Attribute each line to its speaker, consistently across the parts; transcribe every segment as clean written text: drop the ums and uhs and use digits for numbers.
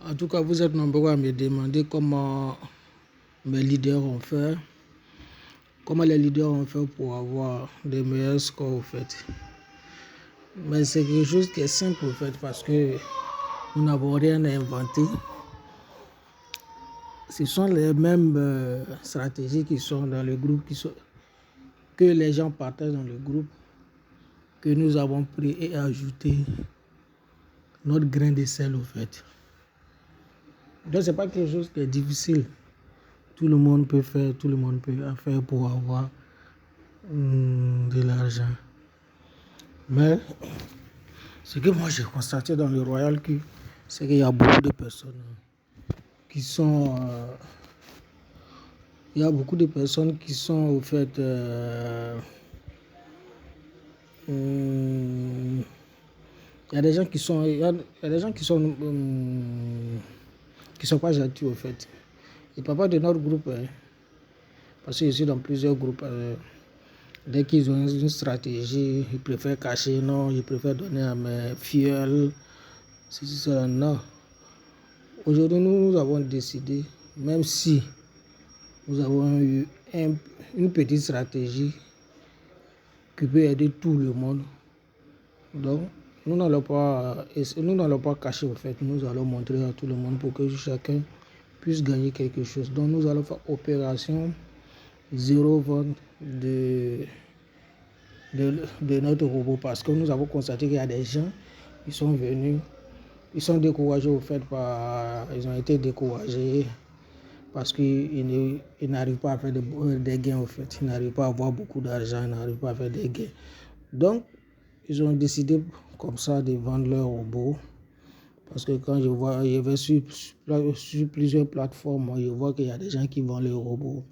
Speaker 1: En tout cas, vous êtes nombreux à me demander comment mes leaders ont fait, comment les leaders ont fait pour avoir des meilleurs scores au fait. Mais c'est quelque chose qui est simple au fait parce que nous n'avons rien à inventer. Ce sont les mêmes stratégies qui sont dans le groupe, que les gens partagent dans le groupe, que nous avons pris et ajouté notre grain de sel au fait. Donc c'est pas quelque chose qui est difficile. Tout le monde peut faire, tout le monde peut faire pour avoir de l'argent. Mais ce que moi j'ai constaté dans le Royal Q, c'est qu'il y a beaucoup de personnes qui sont... il y a beaucoup de personnes qui sont au fait... il y a des gens qui sont... Il y a des gens qui sont pas gentils au fait. Et pas de notre groupe, hein, parce que je suis dans plusieurs groupes. Dès qu'ils ont une stratégie, ils préfèrent cacher, non, ils préfèrent donner à mes fioles. C'est ça, non. Aujourd'hui, nous avons décidé, même si nous avons eu une petite stratégie qui peut aider tout le monde. Donc, nous n'allons pas cacher au fait, nous allons montrer à tout le monde pour que chacun puisse gagner quelque chose. Donc, nous allons faire opération 0 vente de notre robot parce que nous avons constaté qu'il y a des gens qui sont venus, ils sont découragés au fait ils ont été découragés parce qu'ils n'arrivent pas à faire des gains au fait, ils n'arrivent pas à avoir beaucoup d'argent, ils n'arrivent pas à faire des gains. Donc, ils ont décidé comme ça de vendre leur robot parce que quand je vais sur plusieurs plateformes, je vois qu'il y a des gens qui vendent leurs robots.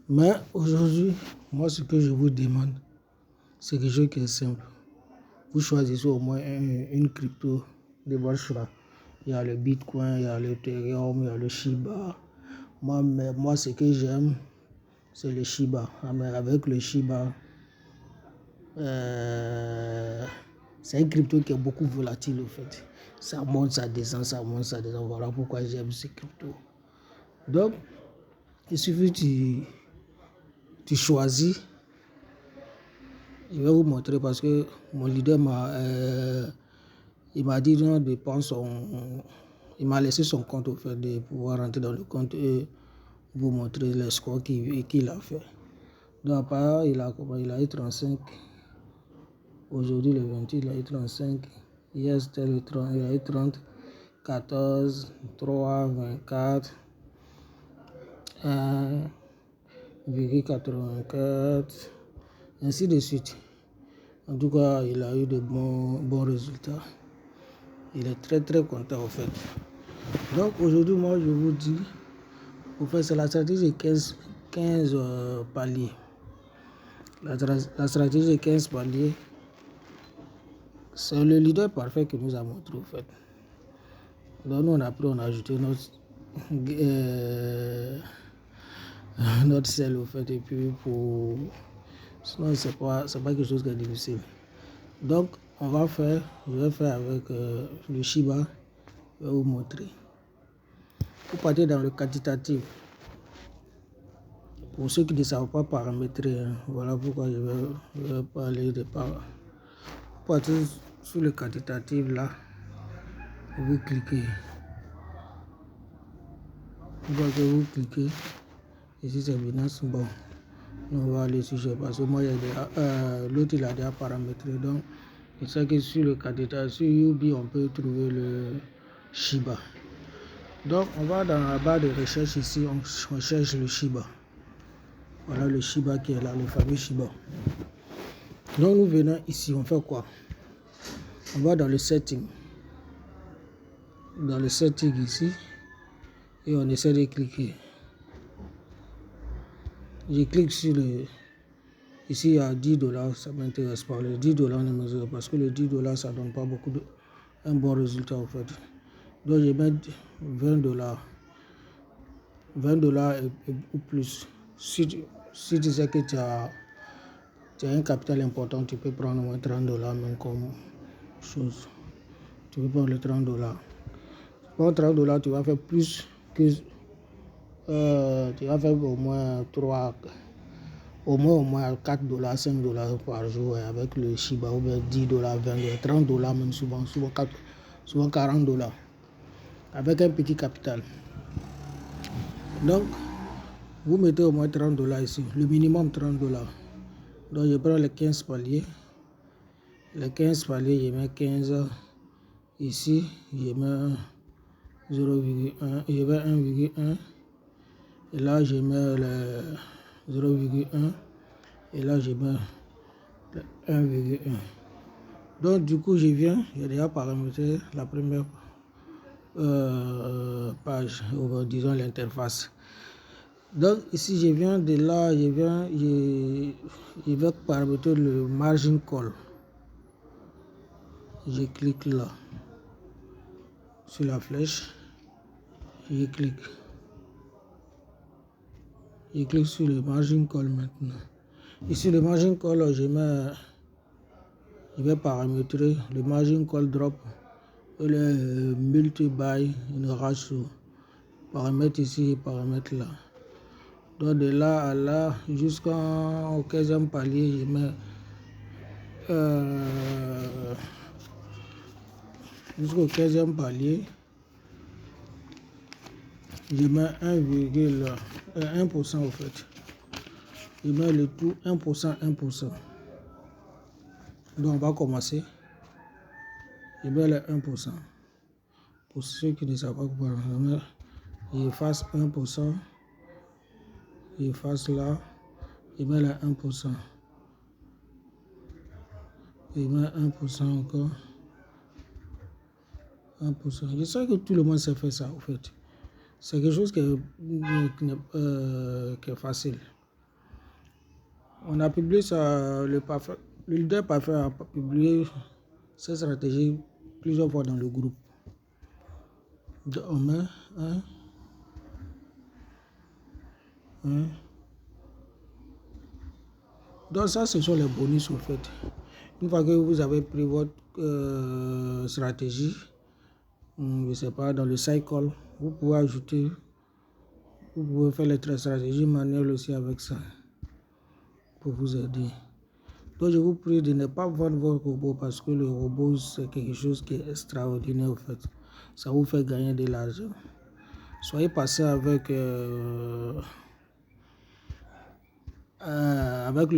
Speaker 1: Mais aujourd'hui, moi ce que je vous demande, c'est quelque chose qui est simple. Vous choisissez au moins une crypto de votre choix. Il y a le Bitcoin, il y a l'Ethereum, il y a le Shiba. Moi ce que j'aime, c'est le Shiba. Mais avec le Shiba, c'est une crypto qui est beaucoup volatile au fait. Ça monte, ça descend, ça monte, ça descend. Voilà pourquoi j'aime ces cryptos. Donc, il suffit tu choisis. Je vais vous montrer parce que mon leader il m'a dit non, il m'a laissé son compte au fait de pouvoir rentrer dans le compte et vous montrer les scores qu'il a fait. Donc, il a eu 35. Aujourd'hui, le 28, il a eu 35. Hier, c'était le 30, il a eu 30, 14, 3, 24, 1,84, ainsi de suite. En tout cas, il a eu de bons résultats. Il est très très content au fait. Donc aujourd'hui, moi je vous dis, au fait, c'est la stratégie de 15 paliers. La stratégie de 15 paliers, c'est le leader parfait que nous a montré au fait. Donc nous on a ajouté notre sel au fait et puis sinon c'est pas quelque chose qui est difficile. Donc je vais faire avec le Shiba, je vais vous montrer. Vous partez dans le quantitatif. Pour ceux qui ne savent pas paramétrer, voilà pourquoi je vais parler de par. Vous partez sur le quantitatif là, vous cliquez. Vous cliquez, ici c'est Binance, bon, on va aller sur parce que moi l'autre il a déjà paramétré, donc c'est ça que sur le quantitatif, sur UB on peut trouver le Shiba. Donc on va dans la barre de recherche ici, on cherche le Shiba. Voilà le Shiba qui est là, le fameux Shiba. Donc nous venons ici, on fait quoi? On va dans le setting. Dans le setting ici, et on essaie de cliquer. Je clique sur le... Ici il y a $10, ça m'intéresse pas. Le $10 ne m'intéresse pas parce que le $10 ça donne pas un bon résultat en fait. Donc je mets $20. $20 ou plus. Si tu sais que tu as un capital important, tu peux prendre au moins $30 même comme chose. Tu veux prendre le $30. Pour $30, tu vas faire plus que... tu vas faire au moins 3... Au moins $4, $5 par jour avec le Shiba, ou bien $10, $20, $30 même souvent $40 avec un petit capital. Donc, vous mettez au moins $30 ici, le minimum $30. Donc, je prends les 15 paliers. Les 15 paliers, je mets 15 ici, je mets 0,1, je mets 1,1 et là je mets le 0,1 et là je mets 1,1. Donc du coup j'ai déjà paramétré la première page, ou disons l'interface. Donc ici je viens de là, je vais paramétrer le margin call. Je clique là sur la flèche, je clique sur le margin call maintenant. Ici le margin call, je vais paramétrer le margin call drop et le multi-buy, une ratio. Paramètre ici et paramètre là. Donc de là à là jusqu'au 15e palier, je mets jusqu'au 15e palier, je mets 1% au fait. Je mets le tout 1%, 1%. Donc on va commencer. Je mets le 1%. Pour ceux qui ne savent pas quoi, j'efface 1%. J'efface là. Je mets le 1%. Je mets 1% encore. 1%. Je sais que tout le monde sait faire ça au fait. C'est quelque chose qui est facile. On a publié ça, le leader parfait a publié cette stratégie plusieurs fois dans le groupe. Donc on met 1. Donc ça, ce sont les bonus au fait. Une fois que vous avez pris votre stratégie, je ne sais pas, dans le cycle, vous pouvez ajouter, vous pouvez faire les stratégies manuelles aussi avec ça, pour vous aider. Donc je vous prie de ne pas vendre votre robot parce que le robot c'est quelque chose qui est extraordinaire au fait. Ça vous fait gagner de l'argent. Soyez patient avec le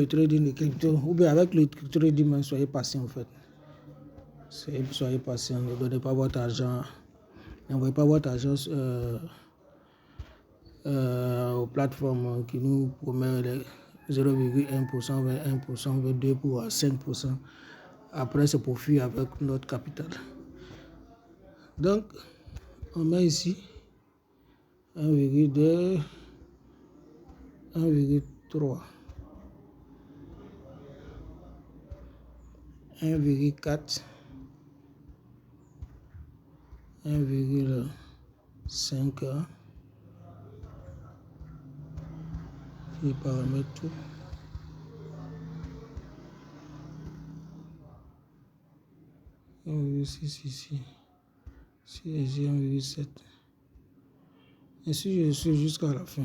Speaker 1: trading de crypto ou bien avec le trading, mais soyez patient en fait. Soyez patient, ne donnez pas votre argent, n'envoyez pas votre argent aux plateformes qui nous promettent les 0,1%, 1%, 2% à 5%. Après, c'est pour fuir avec notre capital. Donc, on met ici 1,2, 1,3, 1,4, 1,5. Je paramètre tout. 1,6 ici. Ici, 1,7. Ainsi, je suis jusqu'à la fin.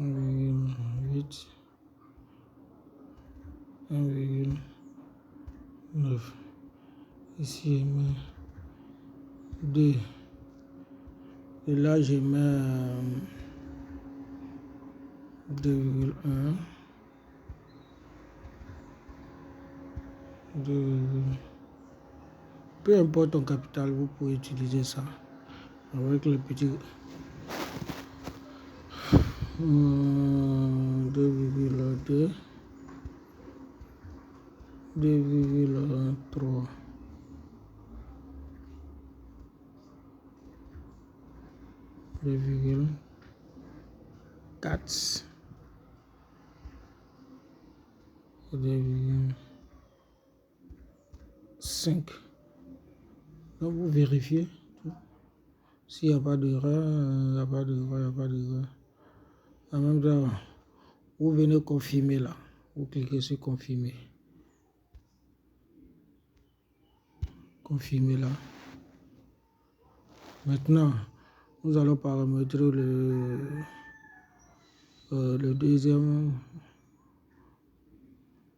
Speaker 1: 1,8. 1,9. Ici, je mets 2. Et là, je mets 2,1. 2. Peu importe ton capital, vous pouvez utiliser ça avec le petit 2,2, 2,3, 2,4, 2,5. Donc vous vérifiez tout. S'il n'y a pas d'erreur, il n'y a pas d'erreur. En même temps, vous venez confirmer là. Vous cliquez sur confirmer. confirmer là. Maintenant, nous allons paramétrer le deuxième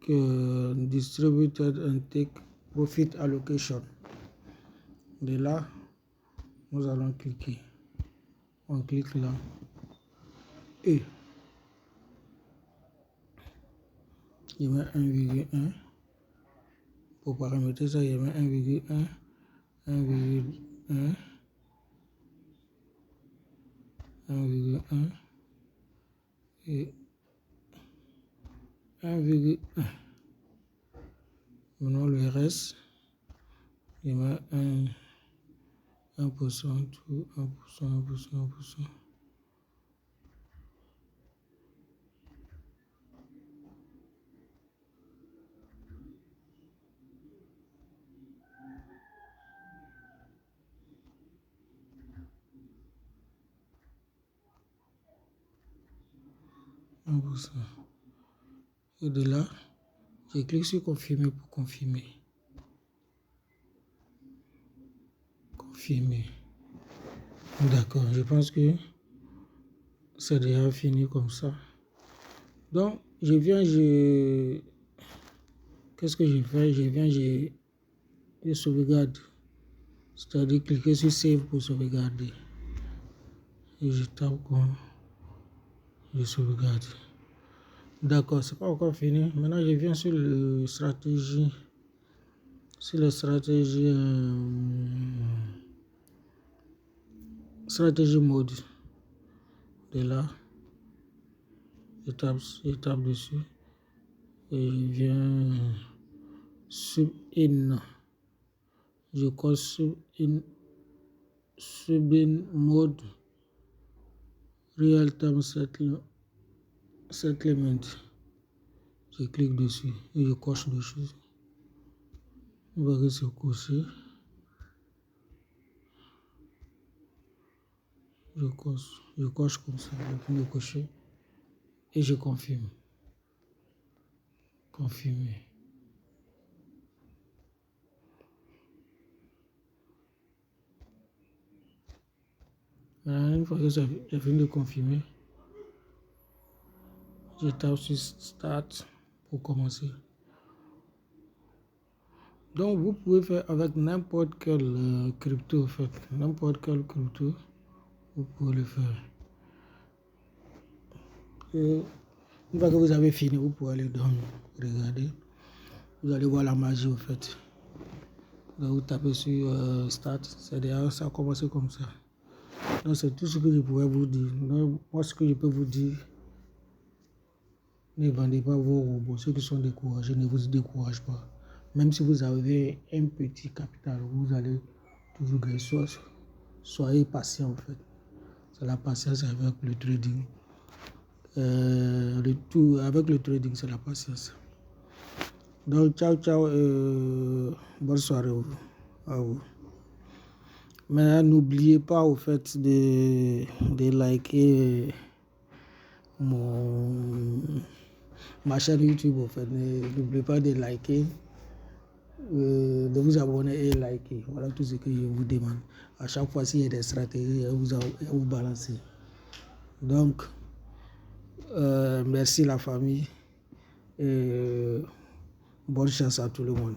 Speaker 1: que Distributed and Take Profit Allocation. De là, nous allons cliquer. On clique là. Et je mets 1,1. Pour paramétrer ça, je mets 1,1, 1,1, 1,1 et 1,1. Maintenant, le reste, je mets 1%, tout, 1%, 1%, 1%. Et de là, je clique sur confirmer pour confirmer. Confirmer. D'accord, je pense que c'est déjà fini comme ça. Donc, qu'est-ce que je fais? Je sauvegarde. C'est-à-dire cliquer sur Save pour sauvegarder. Et je tape comme je sauvegarde. D'accord, c'est pas encore fini. Maintenant, je viens sur le stratégie. Sur la stratégie mode. De là, je tape dessus. Et je viens sub-in. Je coche sub-in mode real-time settlement. Je clique dessus et je coche dessus. On va que c'est coché. Je coche comme ça, je finis de cocher et je confirme. Confirmer. Une fois que j'ai fini de confirmer, je tape sur Start pour commencer. Donc, vous pouvez faire avec n'importe quel crypto, en fait. N'importe quel crypto, vous pouvez le faire. Et une fois que vous avez fini, vous pouvez aller dans regarder. Vous allez voir la magie, en fait. Donc, vous tapez sur Start, c'est déjà, ça a commencé comme ça. Donc, c'est tout ce que je pouvais vous dire. Donc, moi, ce que je peux vous dire, ne vendez pas vos robots. Ceux qui sont découragés, ne vous découragez pas. Même si vous avez un petit capital, vous allez toujours gagner. Soyez patient, en fait. C'est la patience avec le trading. Avec le trading, c'est la patience. Donc, ciao, ciao. Bonne soirée à vous. Mais n'oubliez pas, au fait, de liker ma chaîne YouTube, en fait. N'oubliez pas de liker, de vous abonner et liker. Voilà tout ce que je vous demande. À chaque fois, s'il y a des stratégies, vous balancer. Donc, merci la famille et bonne chance à tout le monde.